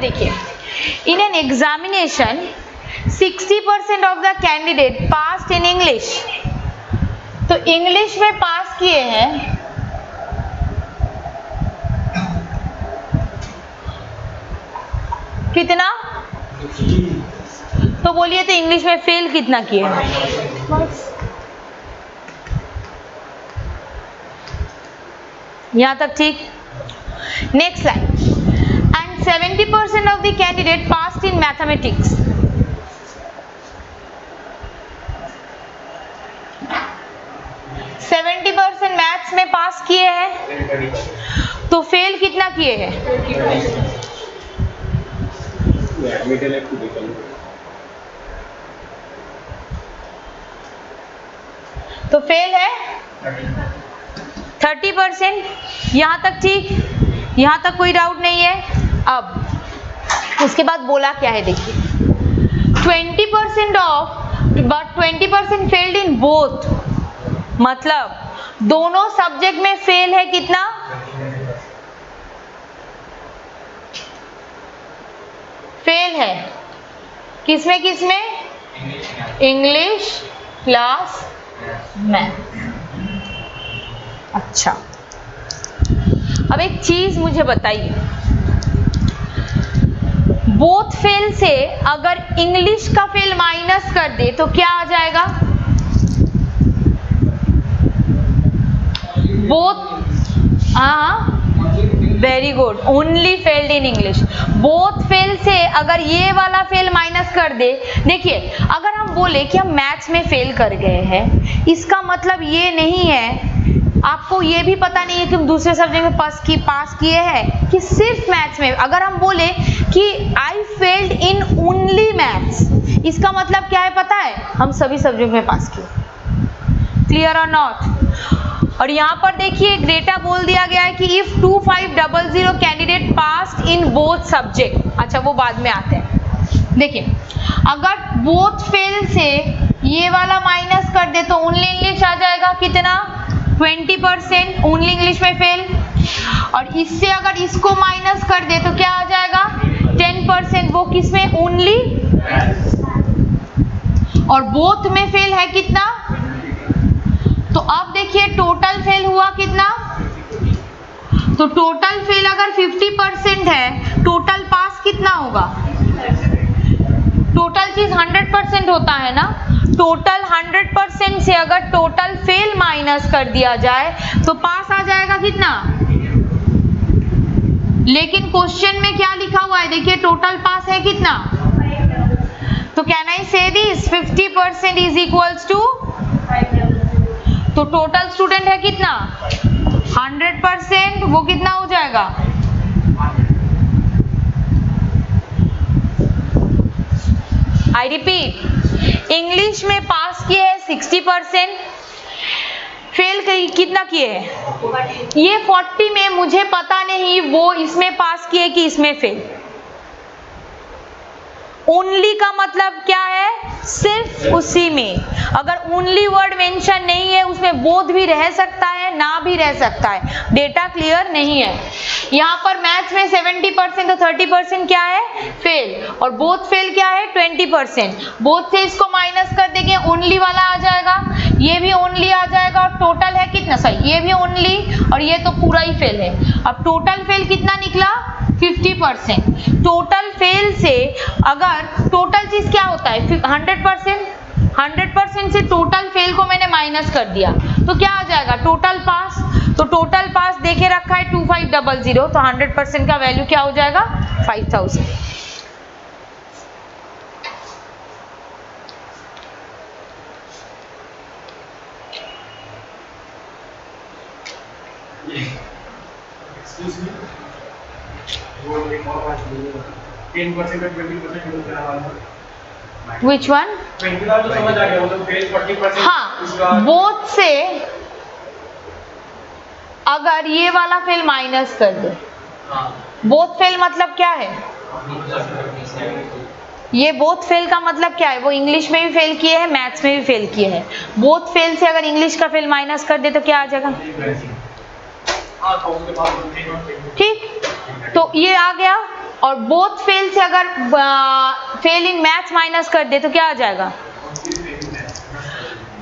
देखिए, in an examination 60% of the candidate pass in English, तो English में पास किए हैं कितना, तो बोलिए तो इंग्लिश में फेल कितना किए हैं, बस यहां तक ठीक। Next line, and 70% of the candidate passed in mathematics, maths में पास किए हैं, तो फेल कितना किए हैं, तो फेल है 30%, यहां तक ठीक, यहां तक कोई डाउट नहीं है। अब उसके बाद बोला क्या है देखिए, 20% of but 20% failed in both, मतलब दोनों सब्जेक्ट में फेल है कितना, फेल है किसमें किसमें, इंग्लिश प्लस मैथ। अच्छा, अब एक चीज मुझे बताइए, बोथ फेल से अगर इंग्लिश का फेल माइनस कर दे तो क्या आ जाएगा, बोथ, हाँ very good, only failed in English. Both fail से अगर ये वाला फेल माइनस कर दे, देखिए अगर हम बोले कि हम मैथ्स में फेल कर गए हैं, इसका मतलब ये नहीं है, आपको ये भी पता नहीं है कि हम दूसरे सब्जेक्ट में पास किए हैं कि सिर्फ मैथ्स में। अगर हम बोले कि I failed in only maths, इसका मतलब क्या है पता है, हम सभी सब्जेक्ट में पास किए। क्लियर और नॉट। और यहाँ पर देखिए डेटा बोल दिया गया है कि if 2500 candidate passed in both subject, अच्छा वो बाद में आते हैं। देखिए अगर बोथ फेल से ये वाला माइनस कर दे तो ओनली इंग्लिश आ जाएगा कितना, 20%, ओनली इंग्लिश में फेल, और इससे अगर इसको माइनस कर दे तो क्या आ जाएगा 10%, वो किसमें, ओनली, और बोथ में फेल है कितना, तो अब देखिए टोटल फेल हुआ कितना, तो टोटल फेल अगर 50% है, टोटल पास कितना होगा, टोटल चीज 100% होता है ना, टोटल 100% से अगर टोटल फेल माइनस कर दिया जाए तो पास आ जाएगा कितना, लेकिन क्वेश्चन में क्या लिखा हुआ है देखिए, टोटल पास है कितना, तो कैन आई से दिस 50% इज इक्वल्स टू, तो टोटल स्टूडेंट है कितना 100%, वो कितना हो जाएगा, आई रिपीट, इंग्लिश में पास किए हैं 60%, फेल कितना किए हैं, ये 40 में मुझे पता नहीं वो इसमें पास किए कि इसमें फेल। ओनली का मतलब क्या है, सिर्फ उसी में, अगर ओनली वर्ड मेंशन नहीं है उसमें बोथ भी रह सकता है, ना भी रह सकता है, डेटा क्लियर नहीं है। यहाँ पर मैथ्स में 70% तो 30% क्या है, फेल, और बोथ फेल क्या है 20%, बोथ से इसको माइनस कर देंगे ओनली वाला आ जाएगा, ये भी ओनली आ जाएगा, और टोटल है कितना, सही ये भी ओनली, और ये तो पूरा ही फेल है। अब टोटल फेल कितना निकला 50%, टोटल फेल से अगर टोटल चीज क्या होता है 100% से टोटल फेल को मैंने माइनस कर दिया तो क्या आ जाएगा टोटल पास, तो टोटल पास देखे रखा है 2500, तो 100% का वैल्यू क्या हो जाएगा 5000। Which one? हाँ, बोथ से अगर ये वाला फेल माइनस कर दे, बोथ फेल मतलब क्या है, ये बोथ फेल का मतलब क्या है, वो इंग्लिश में भी फेल किए हैं, मैथ्स में भी फेल किए हैं, बोथ फेल से अगर इंग्लिश का फेल माइनस कर दे तो क्या आ जाएगा, ठीक, तो ये आ गया, और बोथ फेल से अगर फेल इन मैथ्स माइनस कर दे तो क्या आ जाएगा,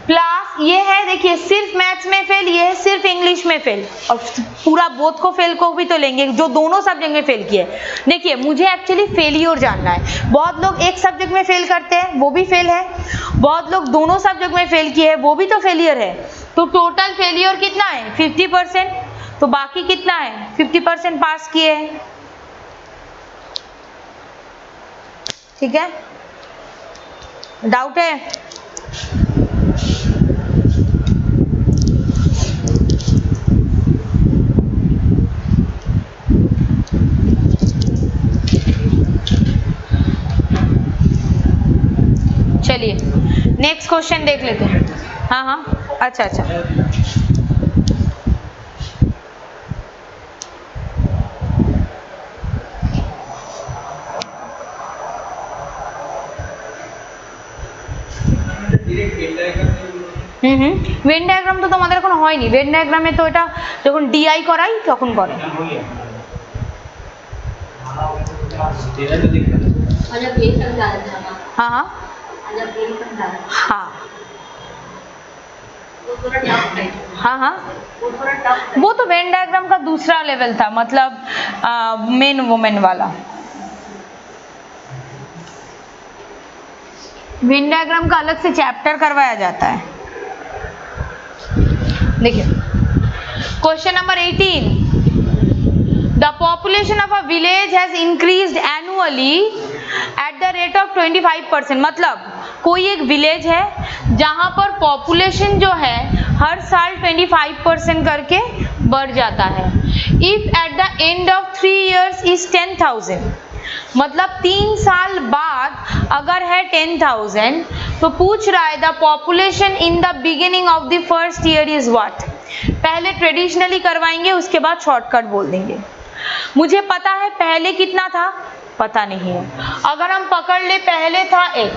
प्लस ये है देखिए सिर्फ मैथ्स में फेल, ये है सिर्फ इंग्लिश में फेल, और पूरा बोथ को फेल को भी तो लेंगे जो दोनों सब्जेक्ट में फेल किए। देखिए मुझे एक्चुअली फेलियर जानना है, बहुत लोग एक सब्जेक्ट में फेल करते हैं वो भी फेल है, बहुत लोग दोनों सब्जेक्ट में फेल किए हैं वो भी तो फेलियर है। तो टोटल फेलियर कितना है 50%, तो बाकी कितना है 50% पास किए हैं। ठीक है, डाउट है? चलिए नेक्स्ट क्वेश्चन देख लेते हैं। हाँ हाँ अच्छा अच्छा, वेन डाয়াগ্রাম তো তোমাদের এখন হয়নি, वेन डाয়াগ্রামে তো এটা যখন ডিআই করাই তখন করে। हाँ हाँ हाँ हाँ हाँ, वो तो वेन डायग्राम का दूसरा लेवल था, मतलब मेन वुमेन वाला। वेन डायग्राम का अलग से चैप्टर करवाया जाता है। देखिए question number 18, the population of a village has increased annually at the rate of 25%। मतलब कोई एक विलेज है जहां पर पॉपुलेशन जो है हर साल 25% करके बढ़ जाता है। If at the end of 3 years is 10,000, मतलब 3 साल बाद अगर है 10,000 तो पूछ रहा है the population in the beginning of the first year is what. पहले ट्रेडिशनली करवाएंगे उसके बाद शॉर्टकट बोल देंगे। मुझे पता है पहले कितना था, पता नहीं है। अगर हम पकड़ ले पहले था x,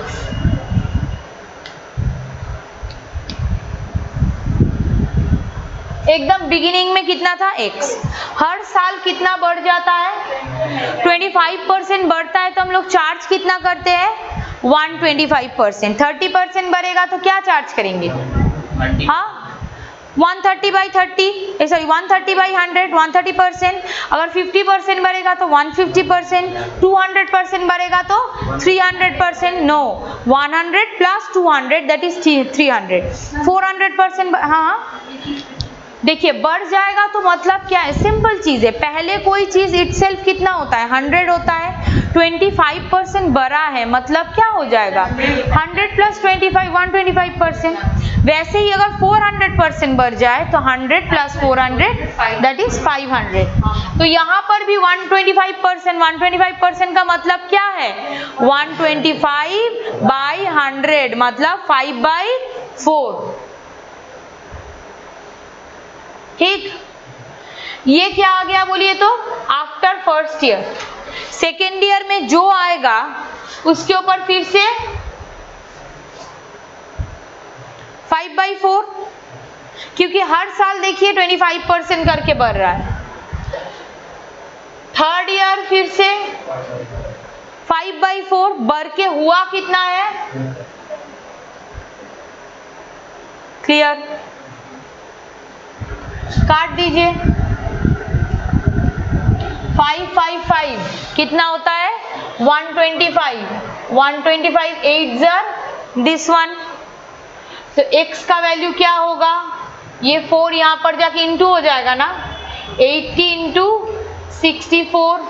एकदम बिगिनिंग में कितना था x, हर साल कितना बढ़ जाता है 25% बढ़ता है, तो हम लोग चार्ज कितना करते हैं 125%। 30% बढ़ेगा तो क्या चार्ज करेंगे, हाँ 130/30, सॉरी 130/100, 130%। अगर 50% बढ़ेगा तो 150%, 200% बढ़ेगा तो 300%, नो 100 + 200 दैट इज 300, 400%। हाँ देखिए बढ़ जाएगा तो मतलब क्या है, सिंपल चीज है, पहले कोई चीज इटसेल्फ कितना होता है 100 होता है, 25% बढ़ा है मतलब क्या हो जाएगा 100 + 25 125%। वैसे ही अगर 400% बढ़ जाए तो 100 + 400 दैट इज 500। तो यहाँ पर भी 125% का मतलब क्या है 125/100 मतलब 5/4। ठीक, ये क्या आ गया बोलिए तो after first year. Second year में जो आएगा उसके ऊपर फिर से 5/4, क्योंकि हर साल देखिए 25% करके बढ़ रहा है। थर्ड ईयर फिर से 5/4 बढ़ के हुआ कितना है, क्लियर, काट दीजिए। 5 5 5 कितना होता है 125, 125 8 जार दिस वन, तो x का वैल्यू क्या होगा, ये 4 यहाँ पर जाके इंटू हो जाएगा ना, 80 × 64,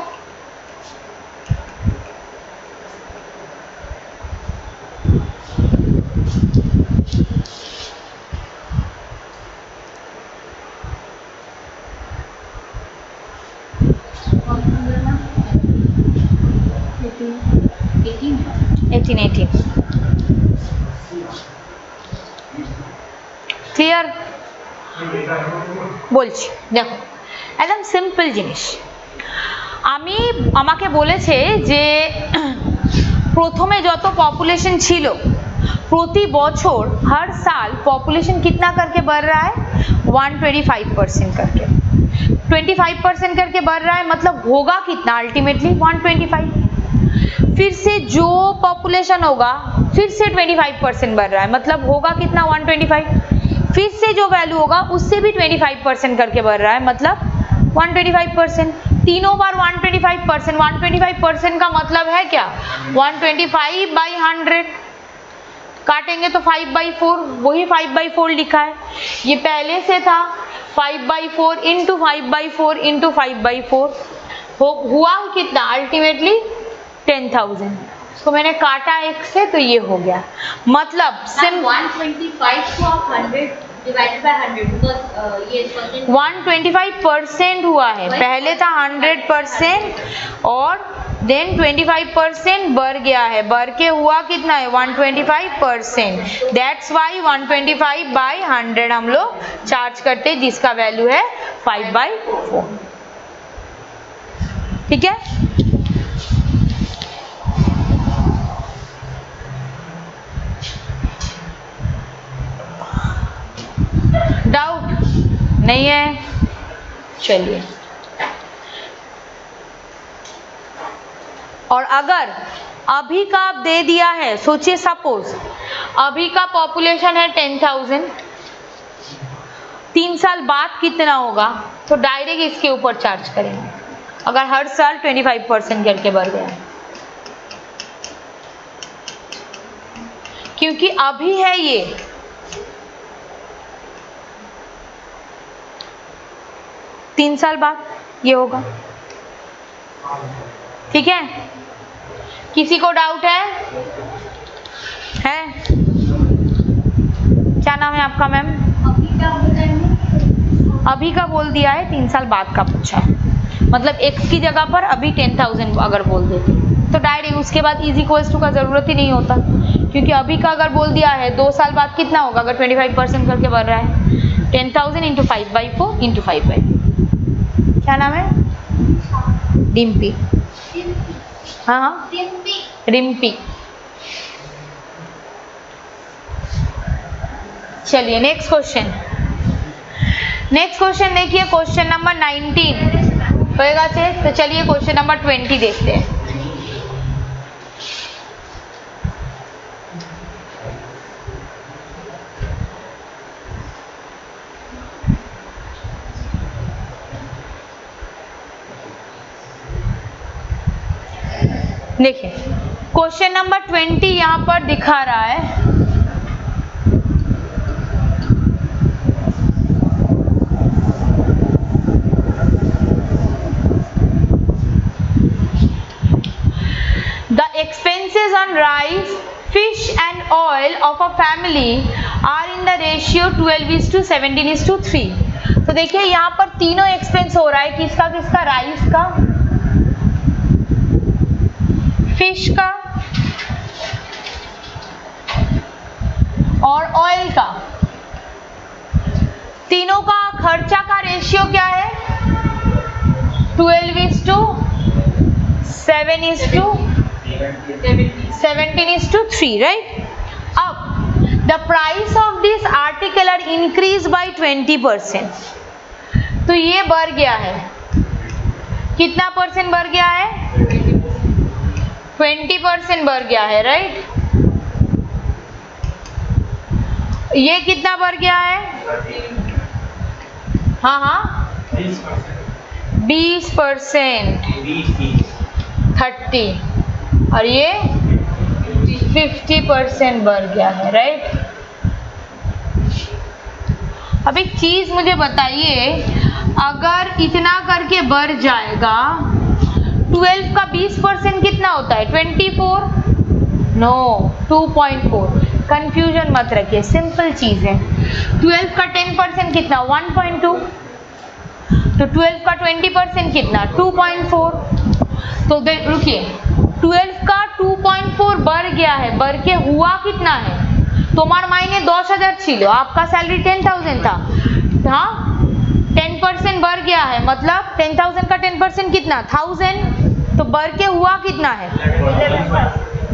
ক্লিয়ার বলছি। দেখো একদম সিম্পল জিনিস, আমাকে বলেছে যে প্রথমে যত पॉपुलेशन ছিল प्रति বছর हर साल पॉपुलेशन कितना करके बढ़ रहा है 125% करके। 25% करके बढ़ रहा है, मतलब होगा कितना अल्टीमेटली 125। फिर से जो पॉपुलेशन होगा फिर से 25% बढ़ रहा है, मतलब होगा कितना 125। फिर से जो वैल्यू होगा उससे भी 25% करके बढ़ रहा है, मतलब 125%। तीनों बार 125%। 125% का मतलब है क्या, 125/100 काटेंगे तो 5/4, वही 5/4 लिखा है। ये पहले से था 5/4 इंटू 5/4 इंटू 5/4 हुआ कितना अल्टीमेटली 10,000। तो मैंने काटा एक से तो ये हो गया, मतलब 125 को आप 100 डिवाइडेड बाय 100 बिकॉज़ ये 125% हुआ है, पहले था 100% और देन 25% बढ़ गया है, बढ़ के हुआ कितना है 125%। दैट्स वाई 125/100 हम लोग चार्ज करते हैं, जिसका वैल्यू है 5/4। ठीक है, डाउट नहीं है? चलिए, और अगर अभी का आप दे दिया है, सोचिए सपोज अभी का पॉपुलेशन है 10,000, 3 साल बाद कितना होगा, तो डायरेक्ट इसके ऊपर चार्ज करेंगे अगर हर साल 25% करके बढ़ गया, क्योंकि अभी है ये। तीन साल बाद ये होगा। ठीक है, किसी को डाउट है? क्या नाम है आपका मैम? अभी का बोल दिया है, 3 साल बाद का पूछा है, मतलब x की जगह पर अभी 10,000 अगर बोल देते तो डायरेक्ट उसके बाद इज इक्वल्स टू का जरूरत ही नहीं होता, क्योंकि अभी का अगर बोल दिया है 2 साल बाद कितना होगा अगर 25% करके बढ़ रहा है, 10,000 इंटू 5/4 इंटू 5/4। क्या नाम है? डिम्पी। हाँ हाँ, रिम्पी। चलिए नेक्स्ट क्वेश्चन। नेक्स्ट क्वेश्चन देखिए, क्वेश्चन नंबर 19 होएगा चेक। तो चलिए क्वेश्चन नंबर 20 देखते हैं। देखिए क्वेश्चन नंबर 20 यहां पर दिखा रहा है, the expenses on rice, fish and oil of a family are in the ratio 12:17:3। तो देखिए यहाँ पर तीनों एक्सपेंस हो रहा है, किसका किसका, राइस का, फिश का और ऑयल का। तीनों का खर्चा का रेशियो क्या है, 12:17:3, राइट। अब the price of this article are increase by 20%। तो ये बढ़ गया है, कितना परसेंट बढ़ गया है, 20% बढ़ गया है, राइट। ये कितना बढ़ गया है, हाँ हाँ 20%, 30, और ये 50% बढ़ गया है, राइट। अब एक चीज मुझे बताइए, अगर इतना करके बढ़ जाएगा, 12 का 20% कितना होता है, 24, नो 2.4। कंफ्यूजन मत रखिए, सिंपल चीज है। 12 का 10% कितना, 1.2, तो 12 का 20% कितना, 2.4। तो रुकिए, 12 का 2.4 बढ़ गया है, बढ़ के हुआ कितना है, तुम्हार मायने 10,000 छिलो, आपका सैलरी 10,000 था, हाँ 10% बढ़ गया है, मतलब 10,000 का 10% कितना, 1,000, तो बढ़ के हुआ कितना है,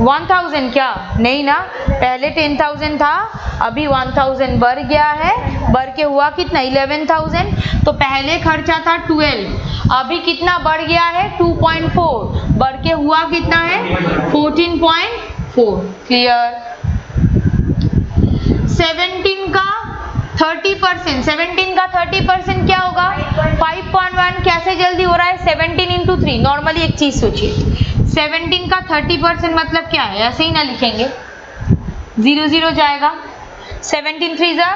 1000 क्या नहीं ना, पहले 10,000 था, अभी 1000 बढ़ गया है, बढ़ के हुआ कितना 11,000। तो पहले खर्चा था 12, अभी कितना बढ़ गया है 2.4, बढ़ के हुआ कितना है 14.4। क्लियर। 17 का 30%, 17 का 30% क्या होगा 5.1। कैसे जल्दी हो रहा है 17 इंटू 3। नॉर्मली एक चीज सोचिए, 17 का 30% मतलब क्या है, ऐसे ही ना लिखेंगे, 0 0 जाएगा, 17 3 जा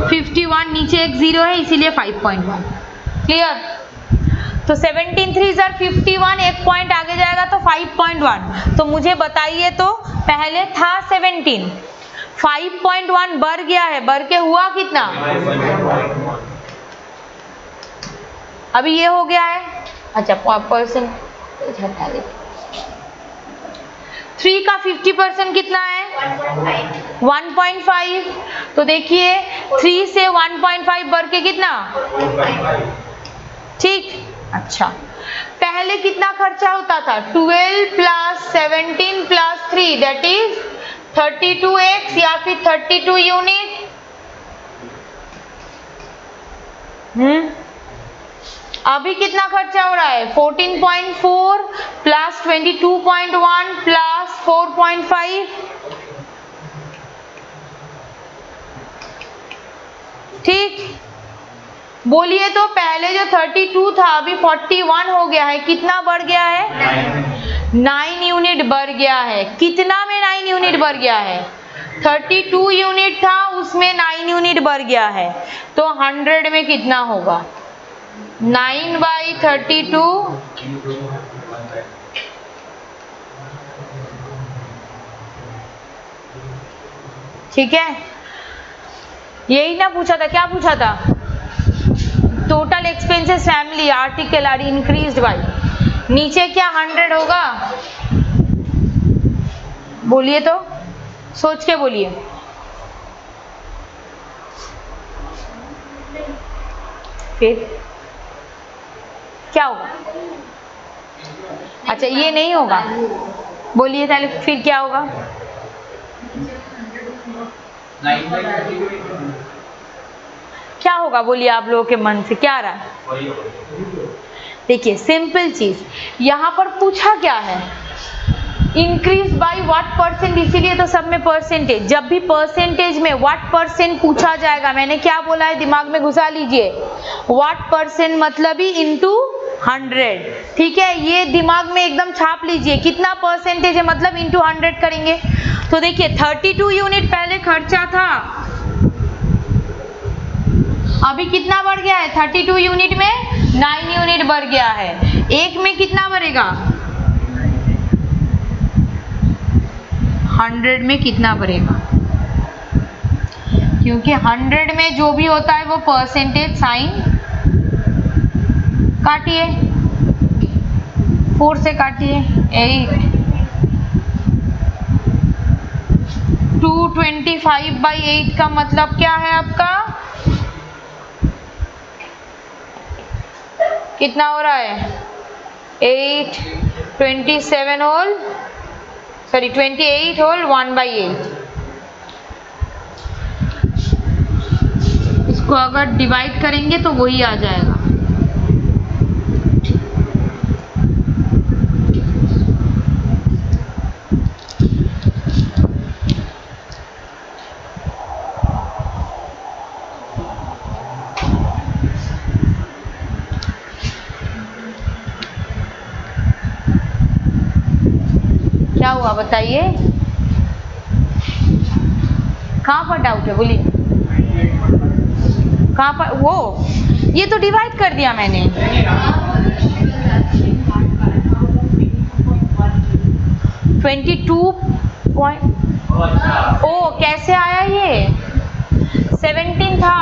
51, नीचे एक 0 है इसीलिए 5.1। क्लियर। तो 17 3 जा 51, एक पॉइंट आगे जाएगा तो 5.1। तो मुझे बताइए तो पहले था 17, 5.1 बढ़ गया है, बढ़ के हुआ कितना, अभी ये हो गया है। अच्छा परसेंट हटा दे। 3 का 50% कितना है 1.5। तो देखिए 3 से 1.5 बढ़ के कितना, ठीक। अच्छा पहले कितना खर्चा होता था 12 plus 17 plus 3 that is 32x या फिर 32 यूनिट। अभी कितना खर्चा हो रहा है 14.4 प्लस 22.1 प्लस 4.5। ठीक, बोलिए तो पहले जो 32 था अभी 41 हो गया है, कितना बढ़ गया है 9 यूनिट बढ़ गया है। कितना में 9 यूनिट बढ़ गया है 32 यूनिट था उसमें 9 यूनिट बढ़ गया है, तो 100 में कितना होगा 9/32। ठीक है, यही ना पूछा था, क्या पूछा था total expenses family article are increased by, नीचे क्या 100 होगा, बोलिए तो सोच के बोलिए। फिर क्या होगा, अच्छा ये नहीं होगा, बोलिए पहले फिर क्या होगा। क्या होगा बोलिए, आप लोगों के मन से क्या आ रहा है। देखिए सिंपल चीज, यहाँ पर पूछा क्या है इंक्रीज बाय व्हाट परसेंट, इसीलिए तो सब में परसेंटेज। जब भी परसेंटेज में व्हाट परसेंट पूछा जाएगा, मैंने क्या बोला है दिमाग में घुसा लीजिए, व्हाट परसेंट मतलब ही इनटू 100। ठीक है, ये दिमाग में एकदम छाप लीजिए, कितना परसेंटेज है मतलब इनटू 100 करेंगे। तो देखिए 32 यूनिट पहले खर्चा था, अभी कितना बढ़ गया है 32 यूनिट में 9 यूनिट बढ़ गया है। एक में कितना बढ़ेगा 100 में कितना बढ़ेगा, क्योंकि 100 में जो भी होता है वो परसेंटेज साइन काटिए, 4 से काटिए 8, 225/8 का मतलब क्या है आपका, कितना हो रहा है 8, 27 होल सॉरी 28 होल 1/8। इसको अगर डिवाइड करेंगे तो वही आ जाएगा। क्या हुआ बताइए, कहाँ पर डाउट है बोलिए, कहाँ पर वो, ये तो डिवाइड कर दिया मैंने। 22 ओ कैसे आया ये 17 था,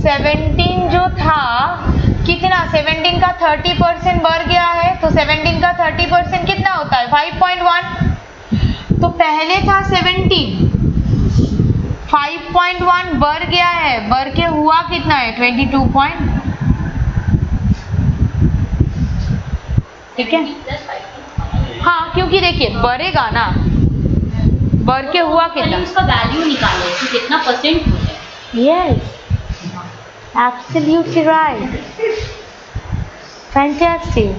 17 जो था कितना 17 का 30% बढ़ गया है, तो 17 का 30% कितना होता है 5.1। तो पहले था 17, 5.1 बढ़ गया है, बढ़ के हुआ कितना है 22 ठीक है हाँ, क्योंकि देखिए बढ़ेगा ना, बढ़ के हुआ कितना, उसका वैल्यू निकालो कि कितना परसेंट हुआ है। Yes, absolutely right, fantastic.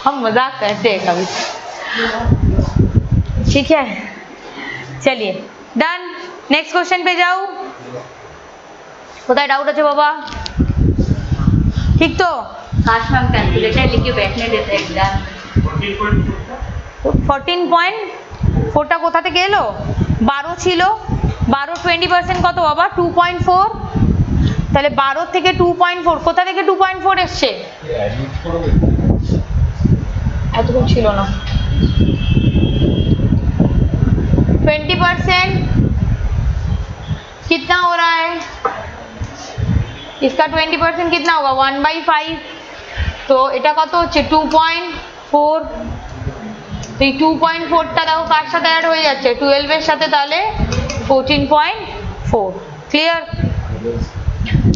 हम मजाक करते हैं कभी, ठीक है। चलिए डन, नेक्स्ट क्वेश्चन पे जाऊं। कोई डाउट আছে बाबा? ठीक तो काश में हम कैलकुलेटर लेके बैठने देते एग्जाम। 14.4টা কোথা থেকে এলো? 12 ছিল, 12 20% কত বাবা? 2.4। তাহলে 12 থেকে 2.4, কোথা থেকে 2.4 এসছে? এতক্ষণ ছিল না। 20% कितना हो रहा है इसका? 20% कितना होगा? 1/5। তো এটা কত হচ্ছে? 2.4। তো এই 2.4টা দেখো কার সাথে অ্যাড হয়ে যাচ্ছে? 12 এর সাথে, তাহলে 14.4। ক্লিয়ার?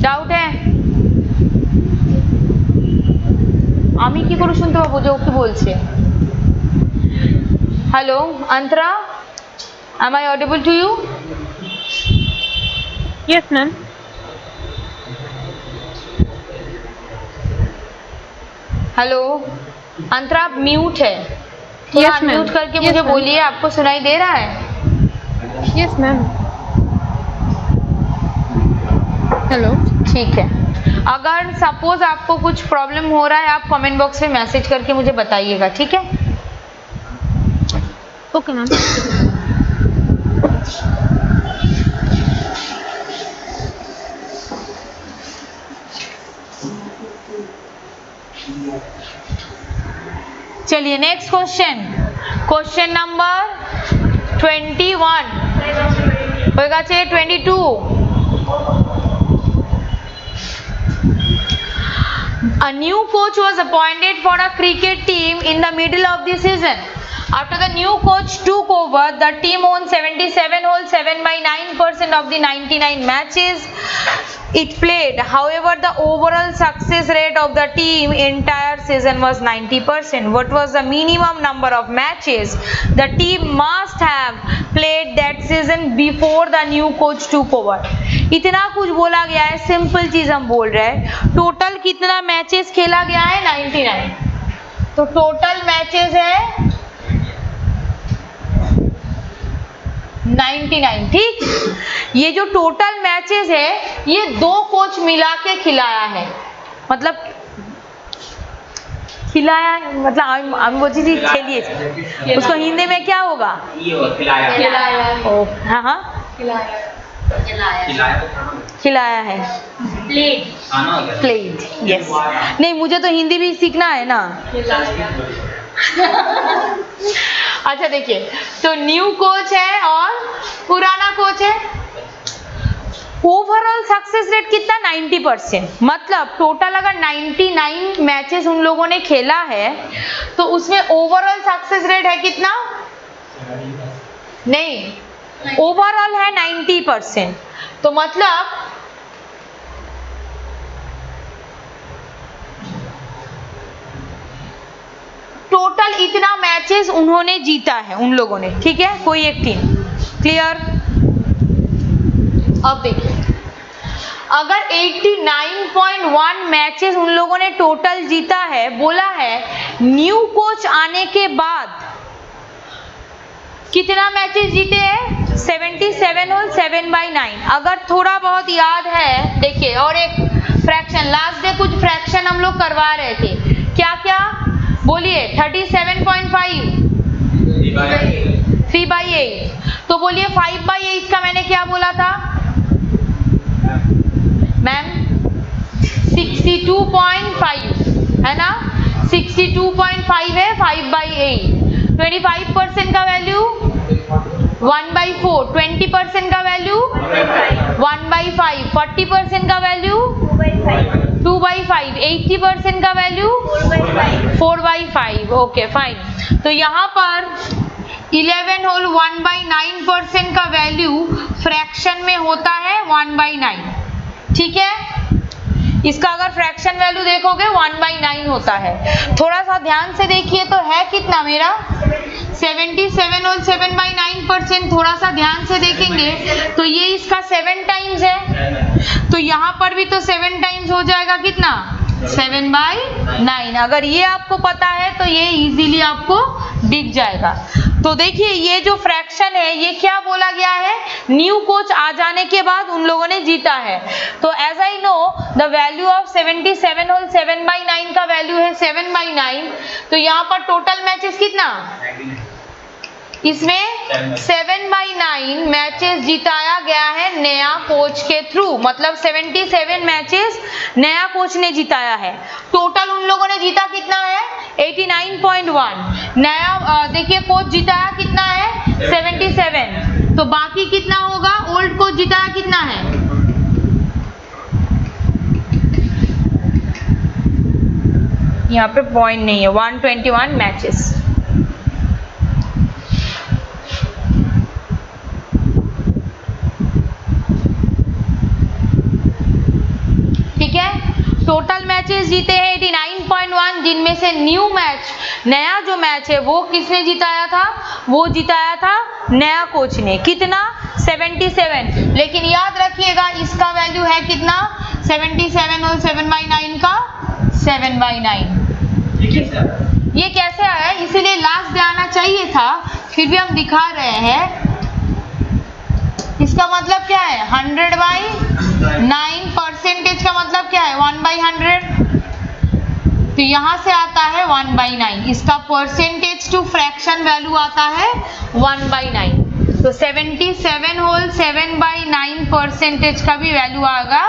ডাউট है? আমি কি করে শুনতে পাবো যে ও কি বলছে? Hello Antara, am I audible to you? Yes, ma'am. Hello Antara, आप म्यूट है, थोड़ा Yes, ma'am. अनम्यूट करके Yes, मुझे ma'am. बोलिए, आपको सुनाई दे रहा है? Yes, ma'am. Hello. ठीक है, अगर सपोज आपको कुछ प्रॉब्लम हो रहा है, आप कमेंट बॉक्स में मैसेज करके मुझे बताइएगा, ठीक है? Okay, ma'am. चलिए नेक्स्ट क्वेश्चन, क्वेश्चन नंबर 21 হয়ে গেছে। 22, a new coach was appointed for a cricket team in the middle of the season. After the new coach took over, the team won 77 whole 7/9% of the 99 matches it played. However, the overall success rate of the team entire season was 90%. What was the minimum number of matches the team must have played that season before the new coach took over? इतना कुछ बोला गया है, simple चीज हम बोल रहे हैं। टोटल कितना मैचेस खेला गया है? 99। तो टोटल मैचेस है 99, ठीक। ये जो टोटल मैचेस है, ये 2 कोच मिला के खिलाया है, मतलब खिलाया है, मतलब हम वो चीज खेलिए, उसको हिंदी में क्या होगा? खिलाया ओ हाँ हाँ, खिलाया है, प्लेड, यस। नहीं, मुझे तो हिंदी भी सीखना है ना। अच्छा देखिए, तो न्यू कोच है और पुराना कोच है। ओवरऑल सक्सेस रेट कितना? 90%। मतलब टोटल अगर 99 मैचेस उन लोगों ने खेला है, तो उसमें ओवरऑल सक्सेस रेट है कितना? नहीं, ओवरऑल है 90%। तो मतलब टोटल इतना मैचेस उन्होंने जीता है उन लोगों ने, ठीक है, कोई एक टीम। क्लियर? अब देखिए, अगर 89.1 मैचेस उन लोगों ने टोटल जीता है, बोला है न्यू कोच आने के बाद कितना मैचेस जीते हैं? 77 और 7/9। अगर थोड़ा बहुत याद है, देखिए, और एक फ्रैक्शन, लास्ट डे कुछ फ्रैक्शन हम लोग करवा रहे थे, क्या क्या बोलिए? 37.5, 3/8। तो बोलिए 5/8 का मैंने क्या बोला था मैम? 62.5 है ना? 62.5 है 5/8। 25% का वैल्यू 1/4, 20% का वैल्यू 1/5, 40% का वैल्यू 2/5, 80% का वैल्यू 4/5। Okay fine. तो यहाँ पर 11 होल 1/9% का वैल्यू फ्रैक्शन में होता है 1/9, ठीक है। इसका अगर फ्रैक्शन वैल्यू देखोगे 1/9 होता है। थोड़ा सा ध्यान से देखिए तो है कितना मेरा 77 और 7/9%। थोड़ा सा ध्यान से देखेंगे तो ये इसका 7 टाइम्स है, तो यहाँ पर भी तो 7 टाइम्स हो जाएगा कितना 7/9। अगर ये आपको पता है तो ये इजीली आपको दिख जाएगा। तो देखिए ये जो फ्रैक्शन है ये क्या बोला गया है, न्यू कोच आ जाने के बाद उन लोगों ने जीता है। तो as I know the value of 77 whole 7/9 का वैल्यू है 7/9। तो यहाँ पर टोटल मैचेस कितना, इसमें 7/9 मैचेस जिताया गया है नया कोच के थ्रू, मतलब 77 मैचेस नया कोच ने जिताया है। टोटल उन लोगों ने जीता कितना है 89.1। नया देखिए कोच जिताया कितना है 77, तो बाकी कितना होगा, ओल्ड कोच जिताया कितना है, यहाँ पे पॉइंट नहीं है, 121 मैचेस। ठीक है, टोटल मैचेस जीते हैं 89.1, जिनमें से न्यू मैच, नया जो मैच है वो किसने जिताया था, वो जिताया था नया कोच ने। कितना 77। लेकिन याद रखिएगा इसका वैल्यू है कितना 77 और 7/9 का 7/9। ये कैसे आया, इसीलिए लास्ट में आना चाहिए था, फिर भी हम दिखा रहे हैं। इसका मतलब क्या है 100/9, परसेंटेज का मतलब क्या है 1/100, तो यहां से आता है 1/9। इसका परसेंटेज टू फ्रैक्शन वैल्यू आता है 1/9। तो 77 होल 7/9 परसेंटेज का भी वैल्यू आएगा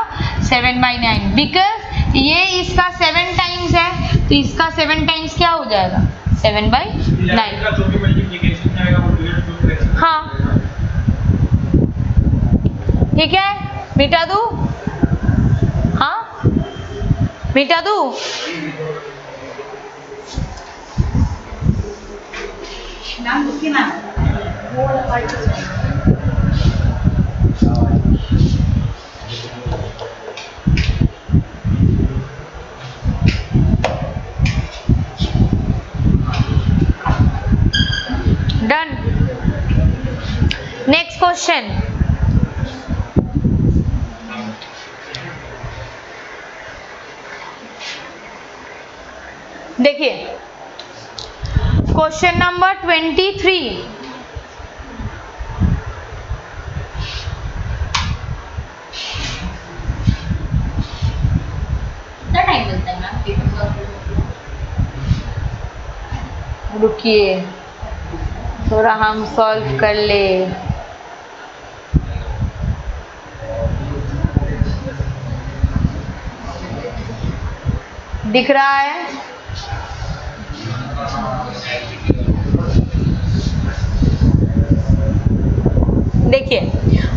7/9, बिकॉज ये इसका 7 टाइम्स है, तो इसका 7 टाइम्स क्या हो जाएगा 7/9। हाँ ठीक है, मिटा दूं, हाँ मिटा दूं। मैम देखिए मैम वो वाला पार्ट डन। नेक्स्ट क्वेश्चन, देखिए क्वेश्चन नंबर 23। कितना टाइम लगता है मैम पेपर सॉल्व करने में? रुकिए थोड़ा हम सॉल्व कर ले। दिख रहा है, देखिए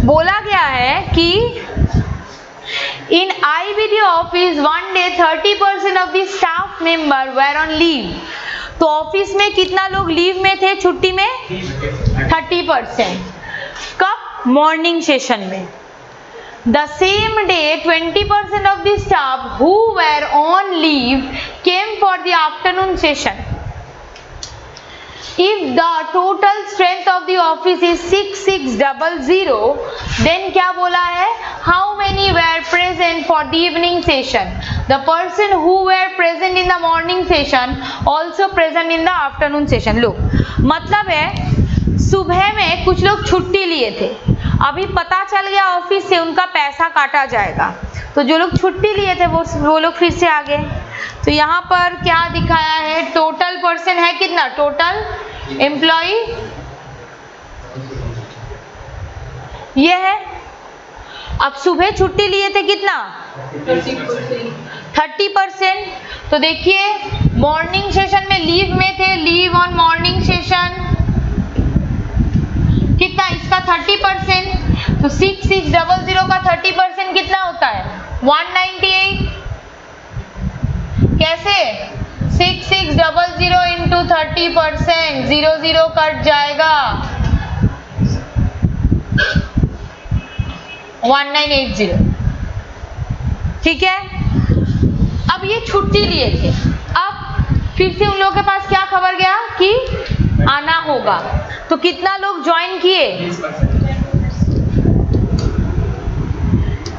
बोला गया है कि in IBD office one day 30% of the staff member were on leave. तो ऑफिस में कितना लोग लीव में थे, छुट्टी में 30%। कब, मॉर्निंग सेशन में। The same day 20% of the staff who were on leave came for the afternoon session. If the total strength of the office is 6600, then क्या बोला है, how many were present for the evening session? The person who were present in the morning session also present in the afternoon session. लो मतलब है सुबह में कुछ लोग छुट्टी लिए थे, अभी पता चल गया ऑफिस से उनका पैसा काटा जाएगा, तो जो लोग छुट्टी लिए थे वो लोग फिर से आ गए। तो यहाँ पर क्या दिखाया है, टोटल पर्सन है कितना, टोटल एम्प्लॉय ये है। अब सुबह छुट्टी लिए थे कितना 30%। तो देखिए मॉर्निंग सेशन में लीव में थे, लीव ऑन मॉर्निंग सेशन कितना, इसका 30%। तो 6600 का 30% कितना होता है 198। कैसे 6600 इंटू 30%, 00 कट जाएगा 1980। ठीक है, छुट्टी लिए थे, अब फिर से उन लोगों के पास क्या खबर गया कि आना होगा, तो कितना लोग ज्वाइन किए?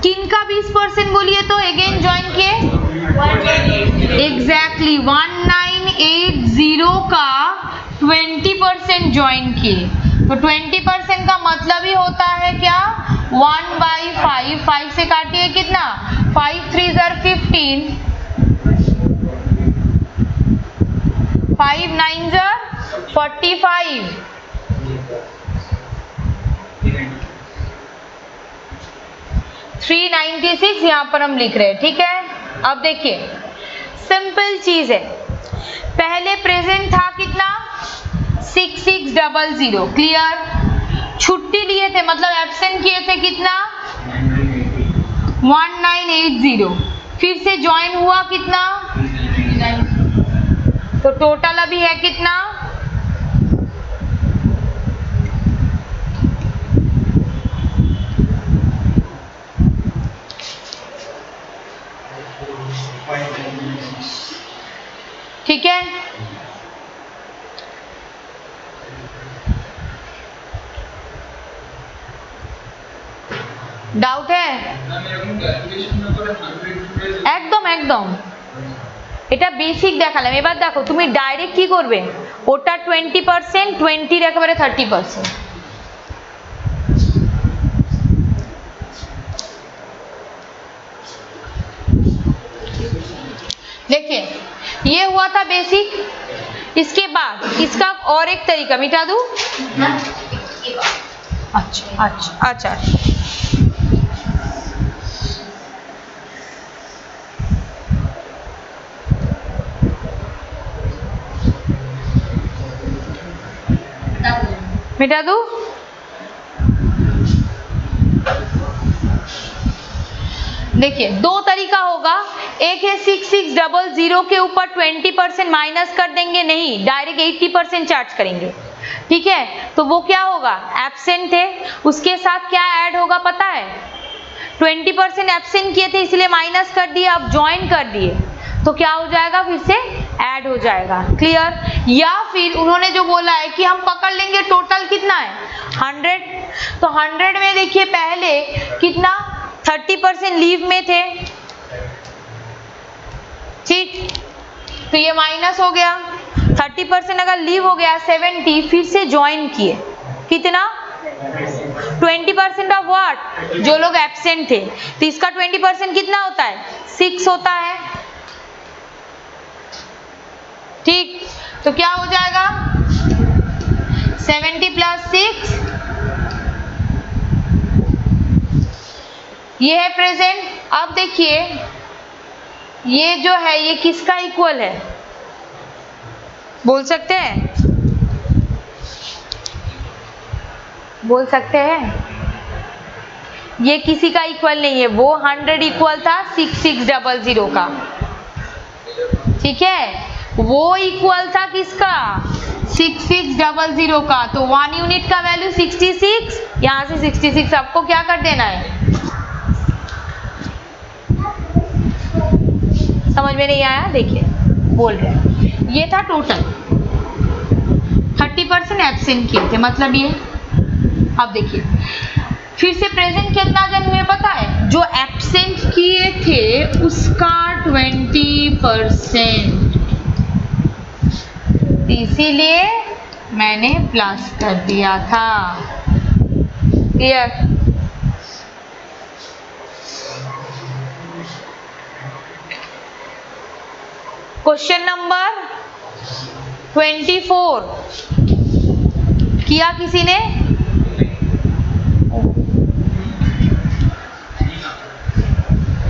किनका 20% बोलिए तो अगेन ज्वाइन किए? एग्जैक्टली 1980 का 20% ज्वाइन किए। तो 20% का मतलब ही होता है क्या? 1/5, 5 से काटिए कितना? 5 3 15, 5 9 45, 396 यहाँ पर हम लिख रहे हैं, ठीक है। अब देखिए सिंपल चीज है, पहले प्रेजेंट था कितना? 6600, क्लियर। छुट्टी लिए थे मतलब एब्सेंट किए थे कितना? 1980, फिर से ज्वाइन हुआ कितना? तो टोटल अभी है कितना? ठीक है, डाउट है? একদম একদম, এটা বেসিক দেখালাম। এবার দেখো তুমি ডাইরেক্ট কি করবে, ওটা 20%, 20 একেবারে 30%। देखिए ये हुआ था बेसिक, इसके बाद इसका और एक तरीका मिटा दूं? अच्छा अच्छा अच्छा, मिटा दूं? देखिए दो तरीका होगा, एक है 6600 के ऊपर 20% माइनस कर देंगे, नहीं डायरेक्ट 80% चार्ज करेंगे, ठीक है। तो वो क्या होगा, एब्सेंट थे उसके साथ क्या ऐड होगा पता है? 20% एब्सेंट किए थे इसलिए माइनस कर दिए, अब ज्वाइन कर दिए तो क्या हो जाएगा, फिर से ऐड हो जाएगा, क्लियर। या फिर उन्होंने जो बोला है कि हम पकड़ लेंगे टोटल कितना है 100, तो 100 में देखिए पहले कितना 30% लीव में थे, ठीक, तो ये माइनस हो गया, 30% अगर लीव हो गया 70, फिर से ज्वाइन किए कितना 20% ऑफ व्हाट, जो लोग एब्सेंट थे, तो इसका 20% कितना होता है 6 होता है, ठीक। तो क्या हो जाएगा 70 + 6, ये है प्रेजेंट। अब देखिए ये जो है ये किसका इक्वल है, बोल सकते हैं, बोल सकते हैं? ये किसी का इक्वल नहीं है, वो 100 इक्वल था 6600 का, ठीक है, वो इक्वल था किसका 6600 का, तो 1 यूनिट का वैल्यू 66, यहां से 66 आपको क्या कर देना है, समझ में नहीं आया, देखिए बोल रहे हैं ये था टोटल 30% एब्सेंट किए थे, मतलब ये। अब देखिए फिर से प्रेजेंट कितना जन हुए पता है, जो एब्सेंट किए थे उसका 20%, इसीलिए मैंने प्लस कर दिया था, क्लियर। क्वेश्चन नंबर 24 किया किसी ने?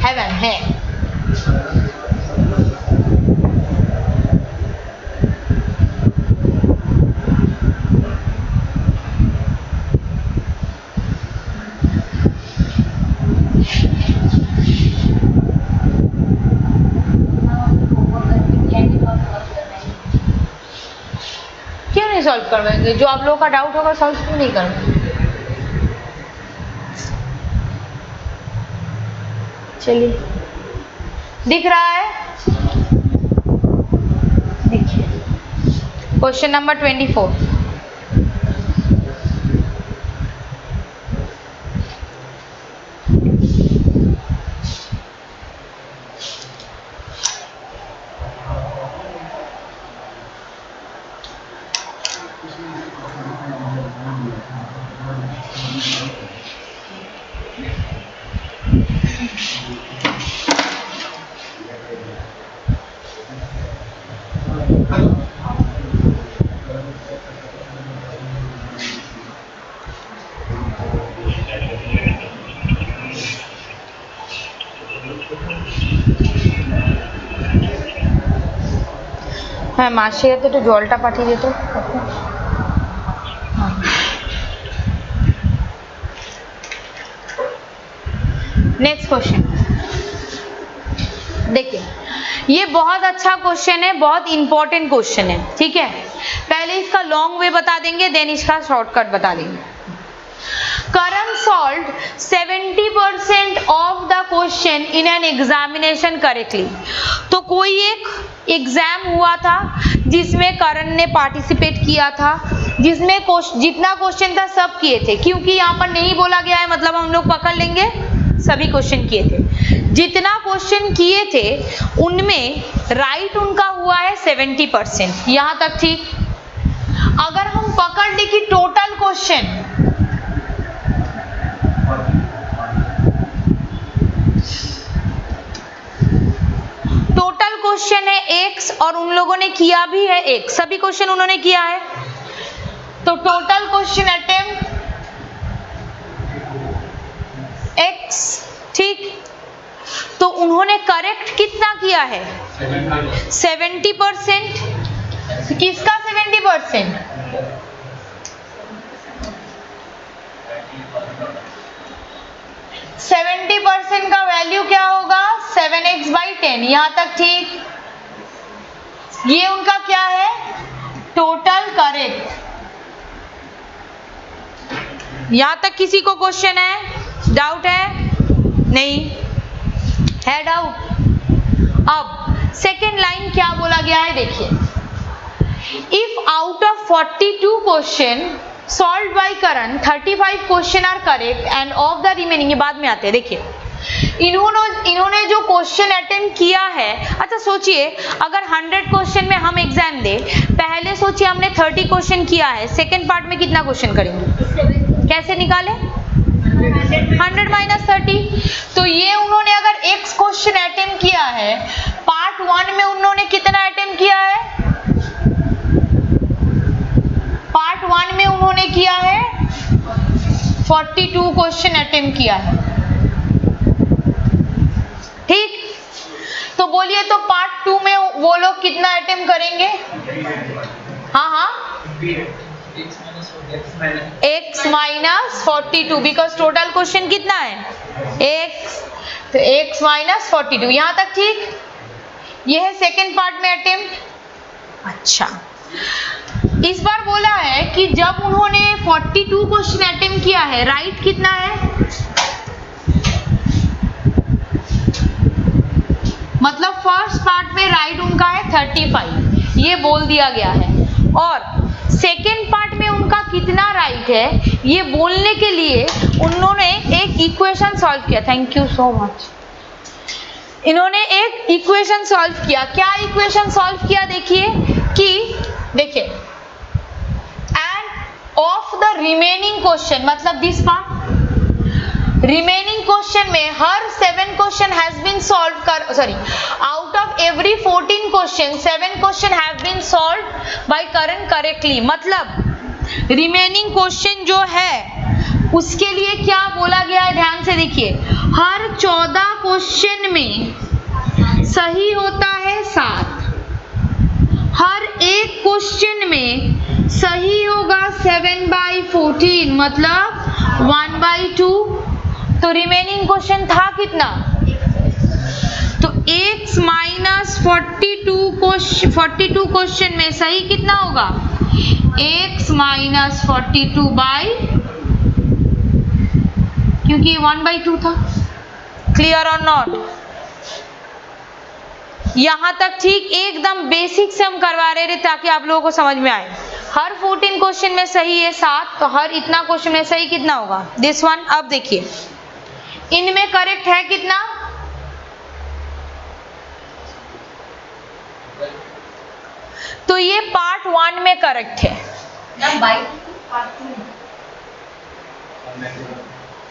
हेवन है, क्यों नहीं सॉल्व करवाएंगे, जो आप लोगों का डाउट होगा सॉल्व क्यों नहीं करवाएंगे। चलिए दिख रहा है क्वेश्चन नंबर 24। হ্যাঁ মাসির হাতে একটু জলটা পাঠিয়ে দিত। नेक्स्ट क्वेश्चन देखिए, ये बहुत अच्छा क्वेश्चन है, बहुत इंपॉर्टेंट क्वेश्चन है, ठीक है। पहले इसका लॉन्ग वे बता देंगे, देन इसका शॉर्टकट बता देंगे। Karan solved 70% of the question in an examination correctly। तो कोई एक एग्जाम हुआ था जिसमें करण ने पार्टिसिपेट किया था, जिसमें जितना क्वेश्चन था सब किए थे, क्योंकि यहाँ पर नहीं बोला गया है मतलब हम लोग पकड़ लेंगे सभी क्वेश्चन किए थे। जितना क्वेश्चन किए थे उनमें राइट उनका हुआ है 70%, यहाँ तक ठीक। अगर हम पकड़ ले कि टोटल क्वेश्चन है x और उन लोगों ने किया भी है x, सभी क्वेश्चन उन्होंने किया है, तो टोटल क्वेश्चन अटेम्प्ट x, ठीक। तो उन्होंने करेक्ट कितना किया है 70%। किसका 70%? का वैल्यू क्या होगा 7x/10, यहां तक ठीक। ये उनका क्या है टोटल करेक्ट। यहां तक किसी को क्वेश्चन है, डाउट है? नहीं है डाउट। अब सेकेंड लाइन क्या बोला गया है देखिए, if out of 42 question solve by Karan 35 question are correct and of the remaining, ये बाद में आते हैं। देखिए इन्होंने जो क्वेश्चन अटेम्प्ट किया है, अच्छा सोचिए अगर 100 क्वेश्चन में हम एग्जाम दे, पहले सोचिए हमने 30 क्वेश्चन किया है, सेकेंड पार्ट में कितना क्वेश्चन करेंगे, कैसे निकाले 100 - 30। तो ये उन्होंने अगर x क्वेश्चन अटेम्प्ट किया है, पार्ट 1 में उन्होंने कितना अटेम्प्ट किया है, पार्ट 1 में उन्होंने किया है 42 क्वेश्चन अटेम्प्ट किया है, ठीक। तो बोलिए तो पार्ट 2 में वो लोग कितना अटेम्प्ट करेंगे? हाँ x - 42, बिकॉज टोटल क्वेश्चन कितना है x, तो x - 42, यहां तक ठीक। ये है सेकेंड पार्ट में अटेम्प्ट। अच्छा इस बार बोला है कि जब उन्होंने 42 क्वेश्चन अटेम्प्ट किया है, राइट कितना है, मतलब फर्स्ट पार्ट में राइट उनका है 35, ये बोल दिया गया है। और सेकेंड पार्ट में उनका कितना राइट है, ये बोलने के लिए उन्होंने एक इक्वेशन सॉल्व किया। Thank you so much. इन्होंने एक इक्वेशन सॉल्व किया। क्या इक्वेशन सॉल्व किया देखिए, कि देखिए and of the remaining question, मतलब दिस पार्ट रिमेनिंग क्वेश्चन में हर 7 question has been solve out of every 14 question 7 question have been solve by Karan correctly. मतलब रिमेनिंग क्वेश्चन जो है उसके लिए क्या बोला गया है, ध्यान से देखिए, हर 14 क्वेश्चन में सही होता है 7, हर एक क्वेश्चन में सही होगा 7/14, मतलब 1/2। तो रिमेनिंग क्वेश्चन था कितना, तो x - 42 क्वेश्चन में सही कितना होगा, x - 42 क्योंकि 1/2 था। क्लियर और नॉट? यहाँ तक ठीक एकदम बेसिक से हम करवा रहे थे ताकि आप लोगों को समझ में आए। हर 14 क्वेश्चन में सही है 7, तो हर इतना क्वेश्चन में सही कितना होगा? This one. अब देखिए इनमें करेक्ट है कितना? तो ये पार्ट 1 में करेक्ट है।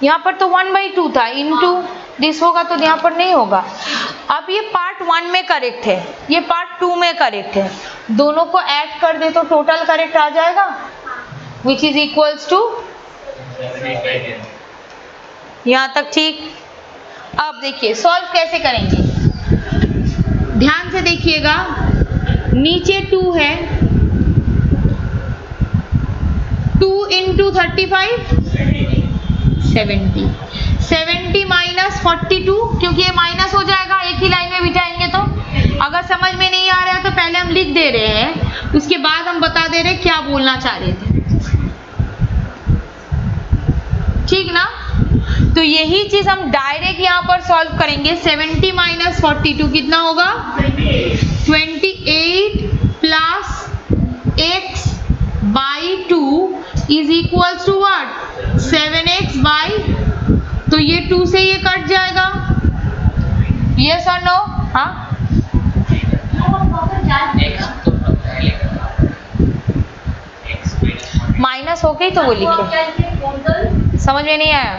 यहाँ पर तो 1/2 था, इनटू दिस होगा तो यहाँ पर नहीं होगा। अब ये पार्ट 1 में करेक्ट है, ये पार्ट 2 में करेक्ट है, दोनों को ऐड कर दे तो टोटल करेक्ट आ जाएगा, विच इज इक्वल्स टू, यहाँ तक ठीक। अब देखिए सॉल्व कैसे करेंगे, ध्यान से देखिएगा। नीचे 2 है, 2 इंटू 35 70, 70 माइनस 42, क्योंकि ये माइनस हो जाएगा एक ही लाइन में बिठाएंगे तो। अगर समझ में नहीं आ रहा है तो पहले हम लिख दे रहे हैं, उसके बाद हम बता दे रहे हैं क्या बोलना चाह रहे थे, ठीक ना। तो यही चीज हम डायरेक्ट यहाँ पर सॉल्व करेंगे। 70 माइनस 42 कितना होगा? 28 plus x by 2 is equals to what? 7x by, तो ये 2 से ये कट जाएगा, यस और नो? हाँ, माइनस हो गई तो वो लिखे, समझ में नहीं आया?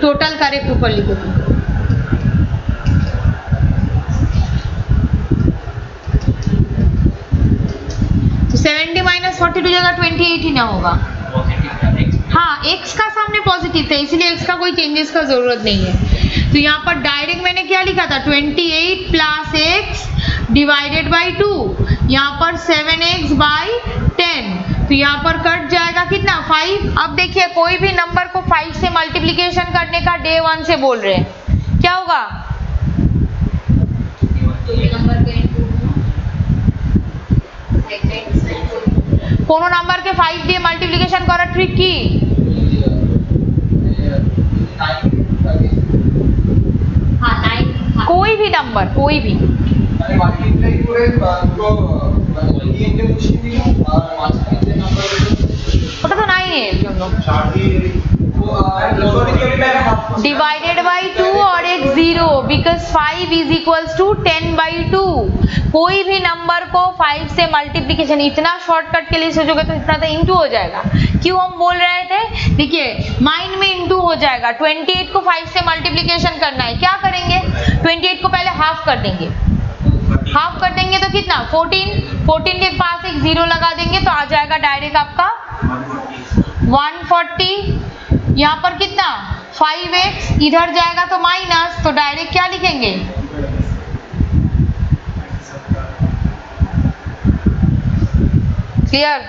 टोटल करेक्ट ऊपर लिखो। तो 70 माइनस 42 जगह 28 ही ना होगा। हाँ, x का सामने पॉजिटिव था इसलिए x का कोई चेंजेस का जरूरत नहीं है। तो यहाँ पर डायरेक्ट मैंने क्या लिखा था? 28 प्लस x डिवाइडेड बाई 2, यहाँ पर 7x बाई 10, तो यहाँ पर कट जाएगा कितना? 5। अब देखिए कोई भी नंबर को 5 से मल्टीप्लिकेशन करने का डे 1 से बोल रहे हैं, क्या होगा? कोनो नंबर के 5 দিয়ে মাল্টিপ্লিকেশন করা ট্রিক কি? हाँ 9, कोई भी नंबर, कोई भी, ওটা তো 9 এর জন্য। डिवाइडेड बाई 2 और एक 0, बिकॉज 5 इज इक्वल्स टू 10/2। कोई भी नंबर को 5 से मल्टीप्लिकेशन, इतना शॉर्टकट के लिए सोचोगे तो इतना तो इंटू हो जाएगा। क्यों हम बोल रहे थे? देखिए माइंड में इंटू हो जाएगा। 28 को 5 से मल्टीप्लिकेशन करना है, क्या करेंगे? 28 को पहले हाफ कर देंगे, हाफ कर देंगे तो कितना? 14 के पास एक 0 लगा देंगे तो आ जाएगा डायरेक्ट आपका 140। यहाँ पर कितना? 5x, इधर जाएगा तो माइनस, तो डायरेक्ट क्या लिखेंगे? क्लियर?